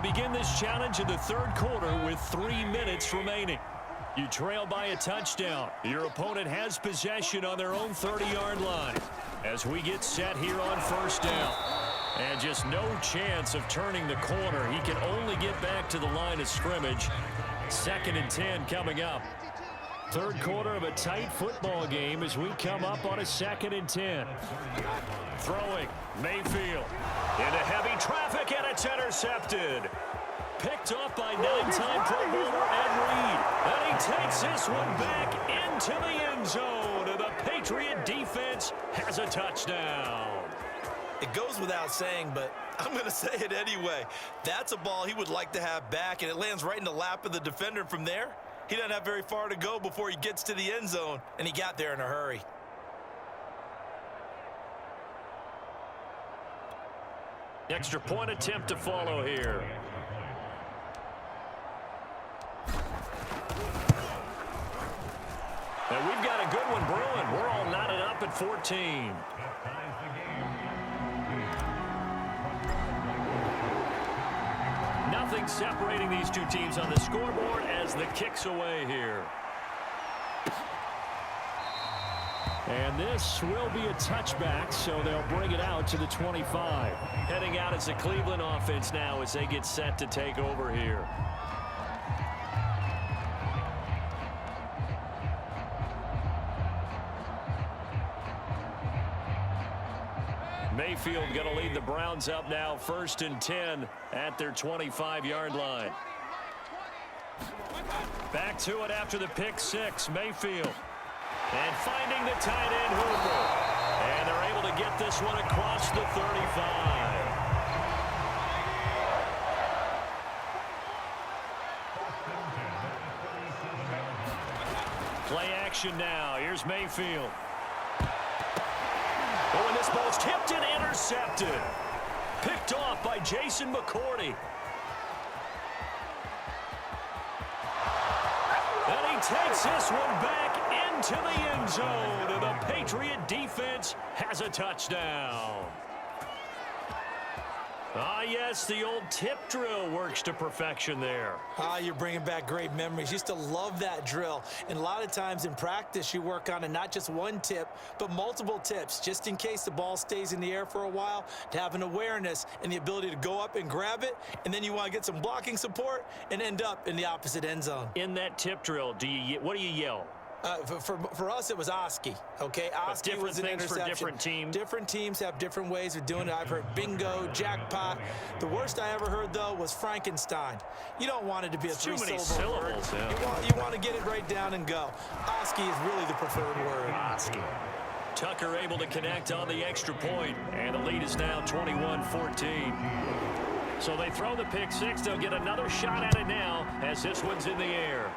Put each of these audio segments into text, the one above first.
Begin this challenge in the third quarter with 3 minutes remaining. You trail by a touchdown. Your opponent has possession on their own 30-yard line as we get set here on first down. And just no chance of turning the corner. He can only get back to the line of scrimmage. 2nd and 10 coming up. Third quarter of a tight football game as we come up on a 2nd and 10. Throwing, Mayfield. Into heavy traffic, and it's intercepted. Picked off by 9-time Pro Bowler Ed Reed. And he takes this one back into the end zone. And the Patriot defense has a touchdown. It goes without saying, but I'm going to say it anyway. That's a ball he would like to have back, and it lands right in the lap of the defender. From there, he doesn't have very far to go before he gets to the end zone, and he got there in a hurry. Extra point attempt to follow here. And we've got a good one brewing. We're all knotted up at 14. Nothing separating these two teams on the scoreboard as the kick's away here. And this will be a touchback, so they'll bring it out to the 25. Heading out as the Cleveland offense now as they get set to take over here. Mayfield going to lead the Browns up now, 1st and 10 at their 25-yard line. Back to it after the pick six, Mayfield. And finding the tight end, Hooper. And they're able to get this one across the 35. Play action now. Here's Mayfield. Oh, and this ball's tipped and intercepted. Picked off by Jason McCourty. And he takes this one back into the end zone. And the Patriot defense has a touchdown. Ah, yes, the old tip drill works to perfection there. Ah, you're bringing back great memories. Used to love that drill. And a lot of times in practice, you work on it, not just one tip, but multiple tips, just in case the ball stays in the air for a while, to have an awareness and the ability to go up and grab it, and then you want to get some blocking support and end up in the opposite end zone. In that tip drill, what do you yell? For us, it was Oski, okay? Oski was an interception. For different teams. Different teams have different ways of doing it. I've heard bingo, jackpot. The worst I ever heard, though, was Frankenstein. You don't want it to be a three-syllable word. Yeah. You want to get it right down and go. Oski is really the preferred word. Oski. Tucker able to connect on the extra point, and the lead is now 21-14. So they throw the pick six. They'll get another shot at it now as this one's in the air.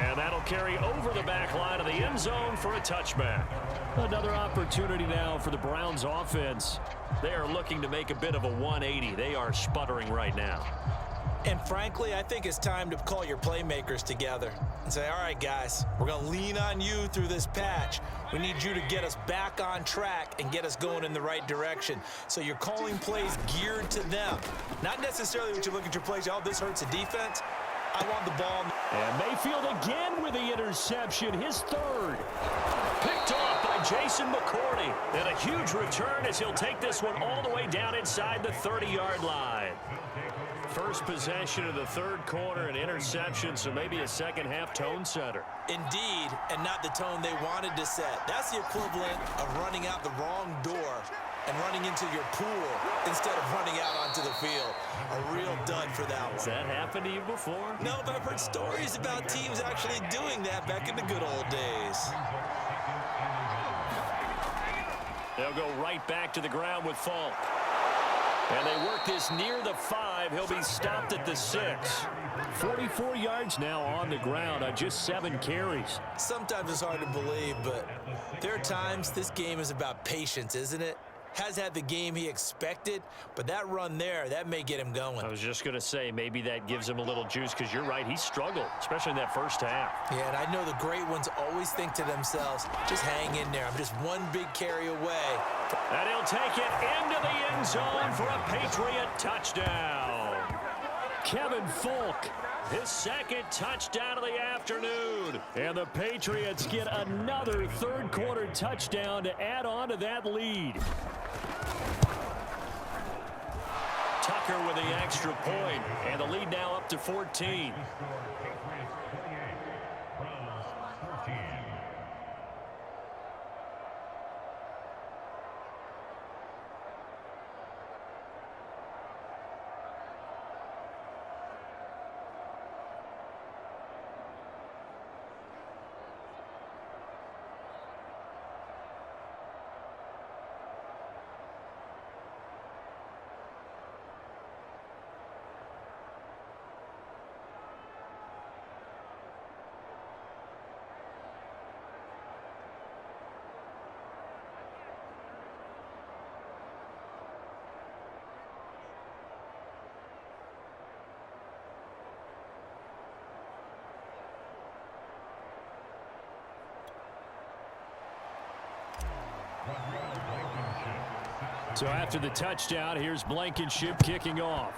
And that'll carry over the back line of the end zone for a touchback. Another opportunity now for the Browns offense. They are looking to make a bit of a 180. They are sputtering right now. And frankly, I think it's time to call your playmakers together and say, all right, guys, we're going to lean on you through this patch. We need you to get us back on track and get us going in the right direction. So you're calling plays geared to them. Not necessarily what you look at your plays, oh, this hurts the defense. I want the ball. And Mayfield again with the interception, his third. Picked off by Jason McCourty. And a huge return as he'll take this one all the way down inside the 30-yard line. First possession of the third quarter, an interception, so maybe a second-half tone setter. Indeed, and not the tone they wanted to set. That's the equivalent of running out the wrong door and running into your pool instead of running out onto the field. A real dud for that one. Has that happened to you before? No, but I've heard stories about teams actually doing that back in the good old days. They'll go right back to the ground with Falk. And they work this near the 5. He'll be stopped at the 6. 44 yards now on the ground on just 7 carries. Sometimes it's hard to believe, but there are times this game is about patience, isn't it? has had the game he expected, but that run there, that may get him going. I was just going to say, maybe that gives him a little juice, because you're right, he struggled, especially in that first half. Yeah, and I know the great ones always think to themselves, just hang in there. I'm just one big carry away. And he'll take it into the end zone for a Patriot touchdown. Kevin Folk, his second touchdown of the afternoon. And the Patriots get another third-quarter touchdown to add on to that lead. Tucker with the extra point, and the lead now up to 14. So after the touchdown, here's Blankenship kicking off.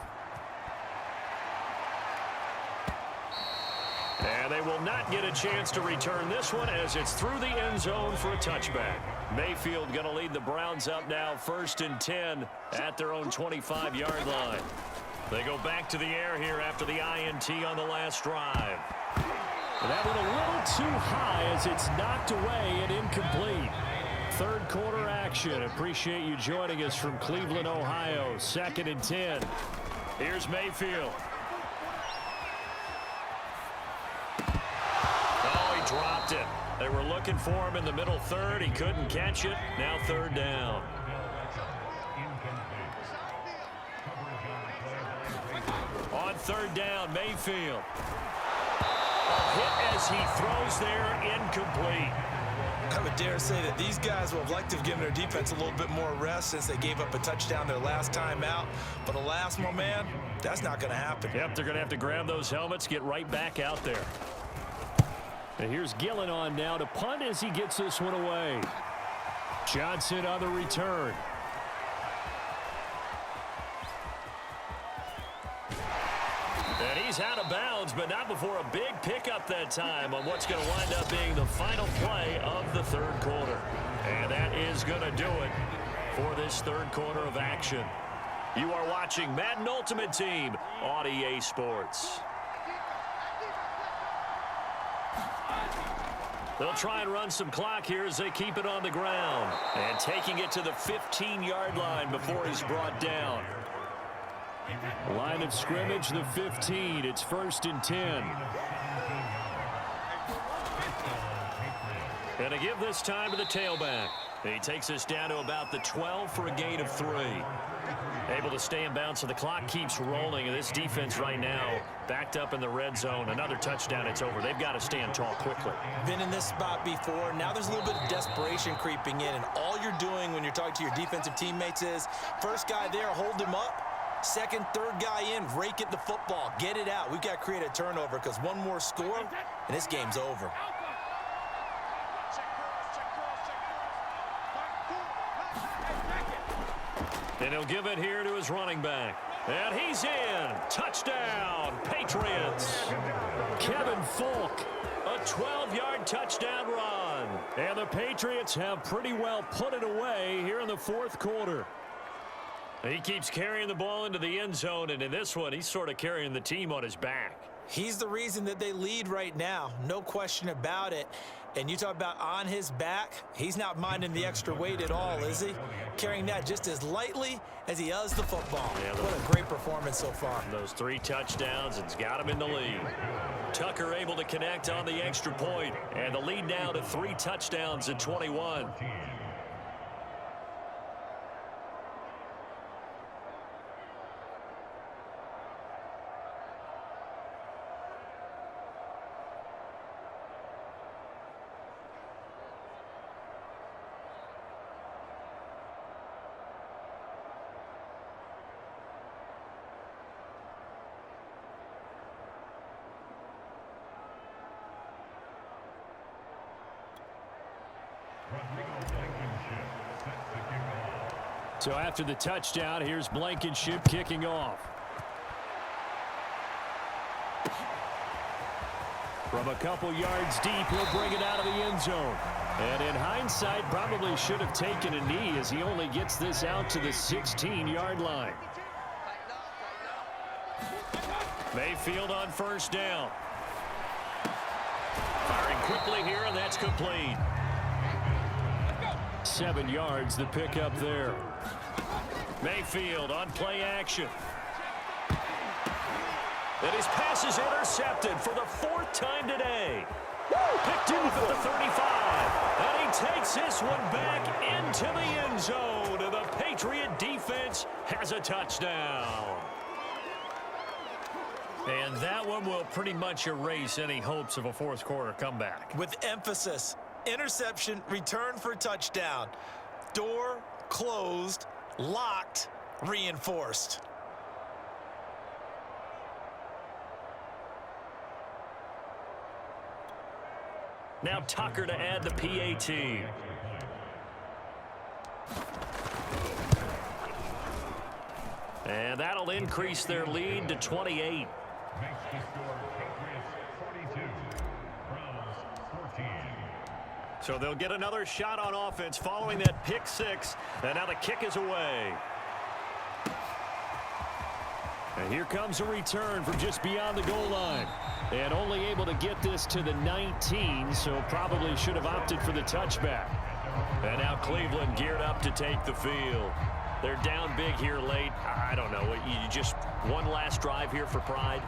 And they will not get a chance to return this one as it's through the end zone for a touchback. Mayfield going to lead the Browns up now 1st and 10 at their own 25-yard line. They go back to the air here after the INT on the last drive. And that went a little too high as it's knocked away and incomplete. Third quarter action. Appreciate you joining us from Cleveland, Ohio. 2nd and 10. Here's Mayfield. Oh, he dropped it. They were looking for him in the middle third. He couldn't catch it. Now 3rd down. On 3rd down, Mayfield. A hit as he throws there, incomplete. I would dare say that these guys would have liked to have given their defense a little bit more rest since they gave up a touchdown their last time out. But alas, my man, that's not going to happen. Yep, they're going to have to grab those helmets, get right back out there. And here's Gillen on now to punt as he gets this one away. Johnson on the return. And he's out of bounds, but not before a big pickup that time on what's going to wind up being the final play of the third quarter. And that is going to do it for this third quarter of action. You are watching Madden Ultimate Team on EA Sports. They'll try and run some clock here as they keep it on the ground. And taking it to the 15-yard line before he's brought down. Line of scrimmage, the 15. It's 1st and 10. And to give this time to the tailback. He takes us down to about the 12 for a gain of 3. Able to stay in bounds, so the clock keeps rolling. And this defense right now backed up in the red zone. Another touchdown, it's over. They've got to stand tall quickly. Been in this spot before. Now there's a little bit of desperation creeping in. And all you're doing when you're talking to your defensive teammates is, first guy there, hold him up. Second, third guy in, rake at the football. Get it out. We've got to create a turnover because one more score, and this game's over. And he'll give it here to his running back. And he's in. Touchdown, Patriots. Kevin Folk, a 12-yard touchdown run. And the Patriots have pretty well put it away here in the fourth quarter. He keeps carrying the ball into the end zone, and in this one, he's sort of carrying the team on his back. He's the reason that they lead right now, no question about it. And you talk about on his back, he's not minding the extra weight at all, is he? Carrying that just as lightly as he does the football. Yeah, what a great performance so far. Those 3 touchdowns, it's got him in the lead. Tucker able to connect on the extra point, and the lead now to 3 touchdowns at 21. So after the touchdown, here's Blankenship kicking off. From a couple yards deep, he'll bring it out of the end zone. And in hindsight, probably should have taken a knee as he only gets this out to the 16-yard line. Mayfield on first down. Firing quickly here, and that's complete. 7 yards, the pickup there. Mayfield on play action. And his pass is intercepted for the 4th time today. Picked off at the 35. And he takes this one back into the end zone. And the Patriot defense has a touchdown. And that one will pretty much erase any hopes of a fourth quarter comeback. With emphasis, interception, return for touchdown. Door closed, locked, reinforced. Now Tucker to add the PAT. And that'll increase their lead to 28. So they'll get another shot on offense following that pick six. And now the kick is away. And here comes a return from just beyond the goal line. And only able to get this to the 19, so probably should have opted for the touchback. And now Cleveland geared up to take the field. They're down big here late. I don't know. You just one last drive here for pride?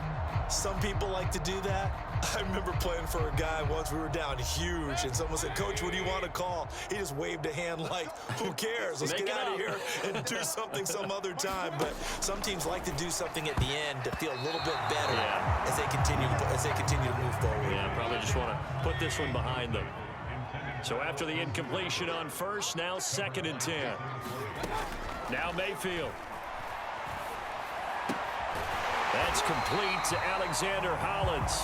Some people like to do that. I remember playing for a guy once. We were down huge, and someone said, "Coach, what do you want to call?" He just waved a hand like, who cares? Let's get out of here and do something some other time. But some teams like to do something at the end to feel a little bit better as they continue to move forward. Yeah, probably just want to put this one behind them. So after the incompletion on first, now 2nd and 10. Now Mayfield. That's complete to Alexander Hollins.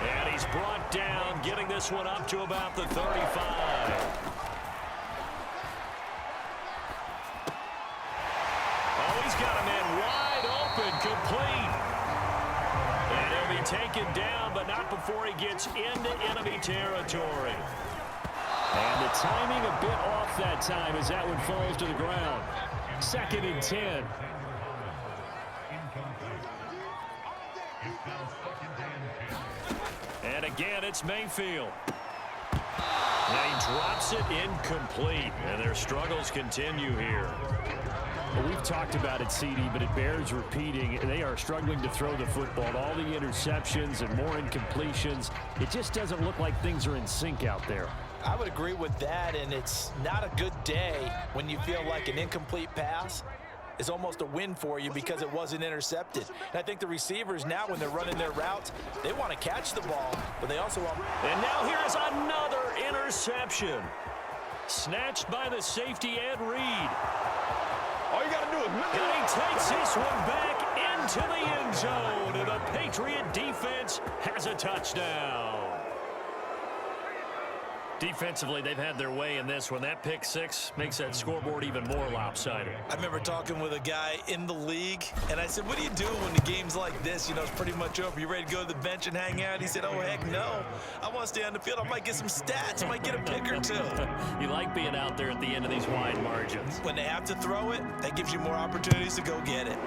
And he's brought down, getting this one up to about the 35. Oh, he's got a man wide open, complete. And he'll be taken down, but not before he gets into enemy territory. And the timing a bit off that time as that one falls to the ground. 2nd and 10. And again, it's Mayfield. Now he drops it incomplete, and their struggles continue here. Well, we've talked about it, CD, but it bears repeating. They are struggling to throw the football. All the interceptions and more incompletions. It just doesn't look like things are in sync out there. I would agree with that, and it's not a good day when you feel like an incomplete pass is almost a win for you because it wasn't intercepted. And I think the receivers now, when they're running their routes, they want to catch the ball, but they also want... And now here's another interception. Snatched by the safety, Ed Reed. All you got to do is... And he takes this one back into the end zone, and the Patriot defense has a touchdown. Defensively, they've had their way in this one. That pick six makes that scoreboard even more lopsided. I remember talking with a guy in the league, and I said, what do you do when the game's like this? You know, it's pretty much over. You ready to go to the bench and hang out? He said, oh, heck no. I want to stay on the field. I might get some stats. I might get a pick or two. You like being out there at the end of these wide margins. When they have to throw it, that gives you more opportunities to go get it.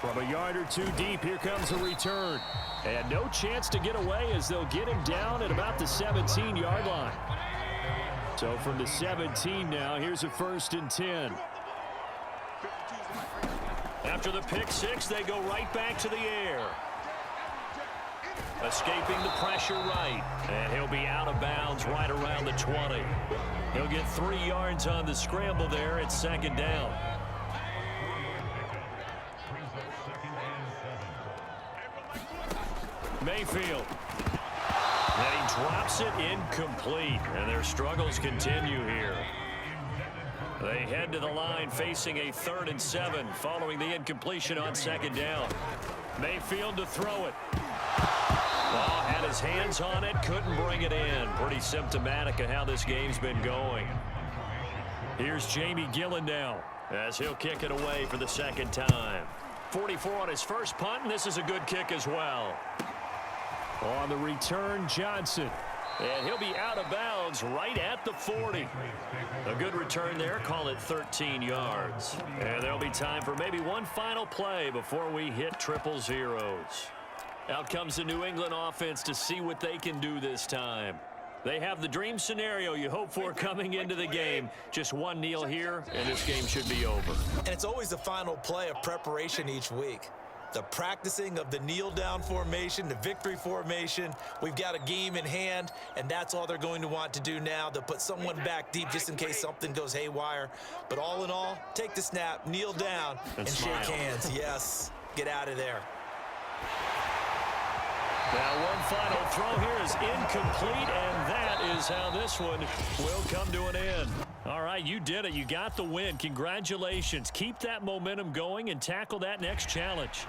From a yard or two deep, here comes a return. And no chance to get away as they'll get him down at about the 17-yard line. So from the 17 now, here's a 1st and 10. After the pick six, they go right back to the air. Escaping the pressure right. And he'll be out of bounds right around the 20. He'll get 3 yards on the scramble there at 2nd down. Mayfield. And he drops it incomplete, and their struggles continue here. They head to the line facing a 3rd and 7 following the incompletion on 2nd down. Mayfield to throw it. Well, had his hands on it, couldn't bring it in. Pretty symptomatic of how this game's been going. Here's Jamie Gillen now, as he'll kick it away for the second time. 44 on his first punt, and this is a good kick as well. On the return, Johnson. And he'll be out of bounds right at the 40. A good return there, call it 13 yards. And there'll be time for maybe one final play before we hit triple zeros. Out comes the New England offense to see what they can do this time. They have the dream scenario you hope for coming into the game. Just one kneel here, and this game should be over. And it's always the final play of preparation each week. The practicing of the kneel-down formation, the victory formation. We've got a game in hand, and that's all they're going to want to do now. They'll put someone back deep just in case something goes haywire. But all in all, take the snap, kneel down, and shake hands. Yes, get out of there. Now one final throw here is incomplete, and that is how this one will come to an end. All right, you did it. You got the win. Congratulations. Keep that momentum going and tackle that next challenge.